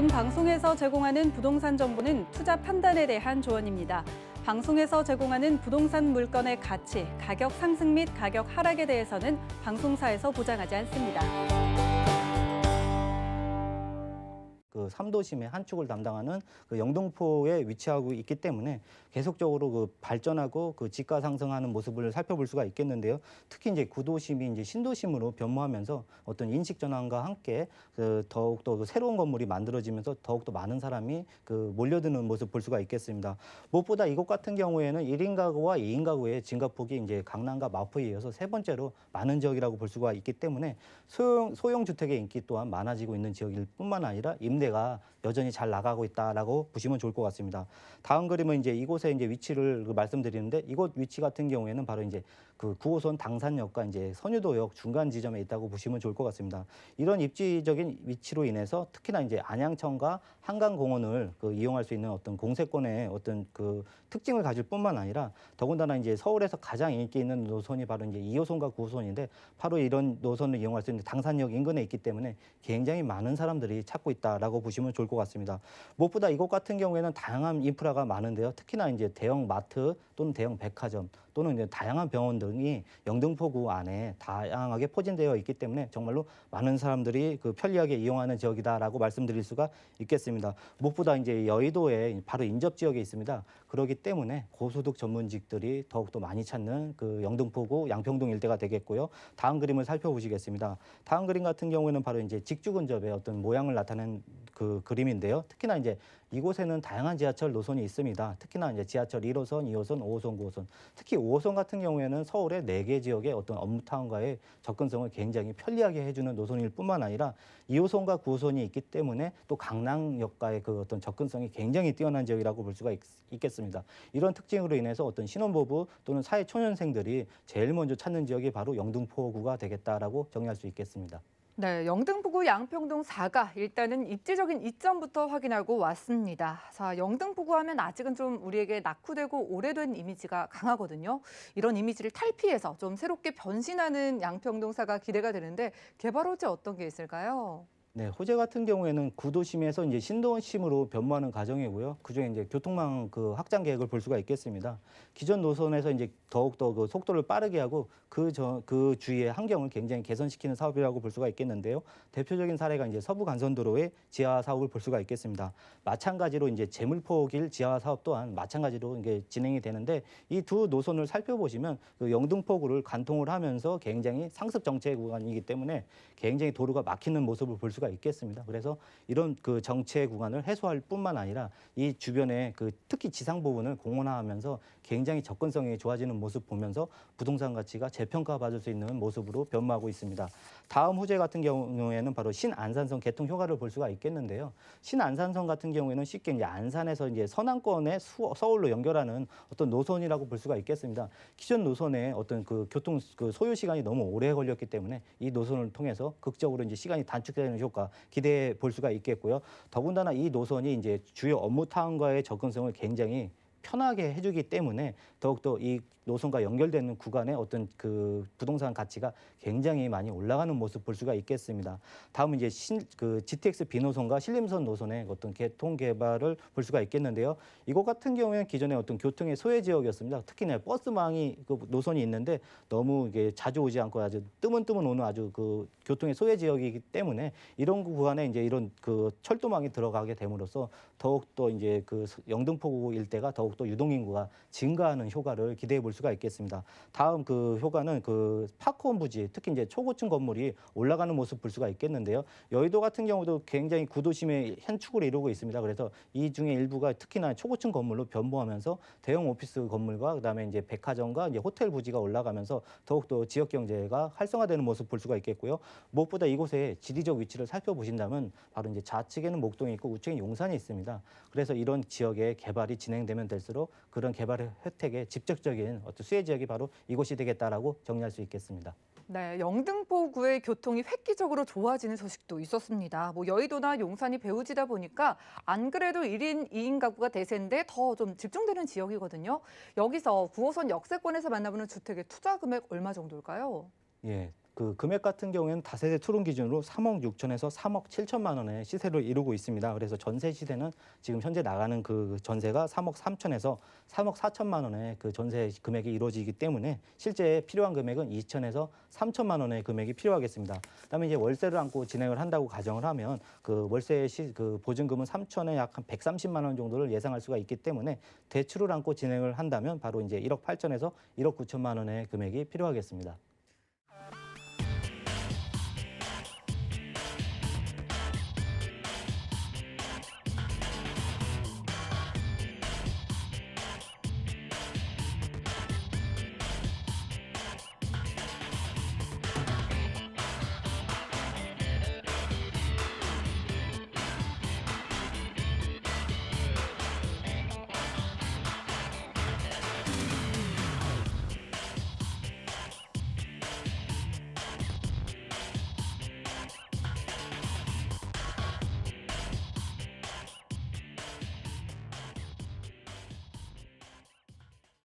본 방송에서 제공하는 부동산 정보는 투자 판단에 대한 조언입니다. 방송에서 제공하는 부동산 물건의 가치, 가격 상승 및 가격 하락에 대해서는 방송사에서 보장하지 않습니다. 그 3도심의 한 축을 담당하는 그 영등포에 위치하고 있기 때문에 계속적으로 그 발전하고 그 지가 상승하는 모습을 살펴볼 수가 있겠는데요. 특히 이제 구도심이 이제 신도심으로 변모하면서 어떤 인식 전환과 함께 그 더욱더 그 새로운 건물이 만들어지면서 더욱더 많은 사람이 그 몰려드는 모습 볼 수가 있겠습니다. 무엇보다 이곳 같은 경우에는 1인 가구와 2인 가구의 증가폭이 이제 강남과 마포에 이어서 세 번째로 많은 지역이라고 볼 수가 있기 때문에 소형 주택의 인기 또한 많아지고 있는 지역일 뿐만 아니라 임대가 여전히 잘 나가고 있다라고 보시면 좋을 것 같습니다. 다음 그림은 이제 이곳의 이제 위치를 말씀드리는데 이곳 위치 같은 경우에는 바로 이제 그 9호선 당산역과 이제 선유도역 중간 지점에 있다고 보시면 좋을 것 같습니다. 이런 입지적인 위치로 인해서 특히나 이제 안양천과 한강공원을 이용할 수 있는 어떤 공세권의 어떤 그 특징을 가질 뿐만 아니라 더군다나 이제 서울에서 가장 인기 있는 노선이 바로 이제 2호선과 9호선인데 바로 이런 노선을 이용할 수 있는 당산역 인근에 있기 때문에 굉장히 많은 사람들이 찾고 있다라고 보시면 좋을 것 같습니다. 무엇보다 이곳 같은 경우에는 다양한 인프라가 많은데요. 특히나 이제 대형 마트 또는 대형 백화점 또는 이제 다양한 병원 등이 영등포구 안에 다양하게 포진되어 있기 때문에 정말로 많은 사람들이 그 편리하게 이용하는 지역이다라고 말씀드릴 수가 있겠습니다. 무엇보다 이제 여의도에 바로 인접 지역에 있습니다. 그렇기 때문에 고소득 전문직들이 더욱더 많이 찾는 그 영등포구 양평동 일대가 되겠고요. 다음 그림을 살펴보시겠습니다. 다음 그림 같은 경우에는 바로 이제 직주 근접의 어떤 모양을 나타낸 그 그림인데요. 특히나 이제 이곳에는 다양한 지하철 노선이 있습니다. 특히나 이제 지하철 1호선, 2호선, 5호선, 9호선. 특히 5호선 같은 경우에는 서울의 4개 지역의 어떤 업무타운과의 접근성을 굉장히 편리하게 해주는 노선일 뿐만 아니라 2호선과 9호선이 있기 때문에 또 강남역과의 그 어떤 접근성이 굉장히 뛰어난 지역이라고 볼 수가 있겠습니다. 이런 특징으로 인해서 어떤 신혼부부 또는 사회초년생들이 제일 먼저 찾는 지역이 바로 영등포구가 되겠다라고 정의할 수 있겠습니다. 네, 영등포구 양평동 4가 일단은 입지적인 이점부터 확인하고 왔습니다. 자, 영등포구 하면 아직은 좀 우리에게 낙후되고 오래된 이미지가 강하거든요. 이런 이미지를 탈피해서 좀 새롭게 변신하는 양평동 4가 기대가 되는데 개발 호재 어떤 게 있을까요? 네, 호재 같은 경우에는 구도심에서 이제 신도심으로 변모하는 과정이고요. 그중에 이제 교통망 그 확장 계획을 볼 수가 있겠습니다. 기존 노선에서 이제 더욱더 그 속도를 빠르게 하고 그 주위의 환경을 굉장히 개선시키는 사업이라고 볼 수가 있겠는데요. 대표적인 사례가 이제 서부 간선도로의 지하 사업을 볼 수가 있겠습니다. 마찬가지로 이제 제물포길 지하 사업 또한 마찬가지로 이게 진행이 되는데 이 두 노선을 살펴보시면 그 영등포구를 관통을 하면서 굉장히 상습 정체 구간이기 때문에 굉장히 도로가 막히는 모습을 볼 수가 있겠습니다. 그래서 이런 그 정체 구간을 해소할 뿐만 아니라 이 주변에 그 특히 지상 부분을 공원화하면서 굉장히 접근성이 좋아지는 모습 보면서 부동산 가치가 재평가받을 수 있는 모습으로 변모하고 있습니다. 다음 호재 같은 경우에는 바로 신안산선 개통 효과를 볼 수가 있겠는데요. 신안산선 같은 경우에는 쉽게 이제 안산에서 이제 서남권의 서울로 연결하는 어떤 노선이라고 볼 수가 있겠습니다. 기존 노선의 어떤 그 교통 그 소요 시간이 너무 오래 걸렸기 때문에 이 노선을 통해서 극적으로 이제 시간이 단축되는 효과 기대해 볼 수가 있겠고요. 더군다나 이 노선이 이제 주요 업무 타운과의 접근성을 굉장히 편하게 해주기 때문에 더욱더 이 노선과 연결되는 구간의 어떤 그 부동산 가치가 굉장히 많이 올라가는 모습 볼 수가 있겠습니다. 다음은 이제 GTX B노선과 신림선 노선의 어떤 개통 개발을 볼 수가 있겠는데요. 이곳 같은 경우에는 기존에 어떤 교통의 소외 지역이었습니다. 특히나 버스망이 그 노선이 있는데 너무 이게 자주 오지 않고 아주 뜨문뜨문 오는 아주 그 교통의 소외 지역이기 때문에 이런 구간에 이제 이런 그 철도망이 들어가게 됨으로써 더욱더 이제 그 영등포구 일대가 더욱더 유동인구가 증가하는 효과를 기대해 볼 수가 있겠습니다. 다음 그 효과는 그 파크홈 부지, 특히 이제 초고층 건물이 올라가는 모습 볼 수가 있겠는데요. 여의도 같은 경우도 굉장히 구도심의 한 축을 이루고 있습니다. 그래서 이 중에 일부가 특히나 초고층 건물로 변모하면서 대형 오피스 건물과 그다음에 이제 백화점과 이제 호텔 부지가 올라가면서 더욱더 지역 경제가 활성화되는 모습 볼 수가 있겠고요. 무엇보다 이곳의 지리적 위치를 살펴보신다면 바로 이제 좌측에는 목동이 있고 우측에 용산이 있습니다. 그래서 이런 지역의 개발이 진행되면 될수록 그런 개발의 혜택에 직접적인 어떤 수혜 지역이 바로 이곳이 되겠다라고 정리할 수 있겠습니다. 네, 영등포구의 교통이 획기적으로 좋아지는 소식도 있었습니다. 뭐 여의도나 용산이 배후지다 보니까 안 그래도 1인, 2인 가구가 대세인데 더 좀 집중되는 지역이거든요. 여기서 9호선 역세권에서 만나보는 주택의 투자 금액 얼마 정도일까요? 예. 그 금액 같은 경우에는 다세대 투룸 기준으로 3억 6천에서 3억 7천만 원의 시세를 이루고 있습니다. 그래서 전세 시세는 지금 현재 나가는 그 전세가 3억 3천에서 3억 4천만 원의 그 전세 금액이 이루어지기 때문에 실제 필요한 금액은 2천에서 3천만 원의 금액이 필요하겠습니다. 그다음에 이제 월세를 안고 진행을 한다고 가정을 하면 그 월세 그 보증금은 3천에 약 한 130만 원 정도를 예상할 수가 있기 때문에 대출을 안고 진행을 한다면 바로 이제 1억 8천에서 1억 9천만 원의 금액이 필요하겠습니다.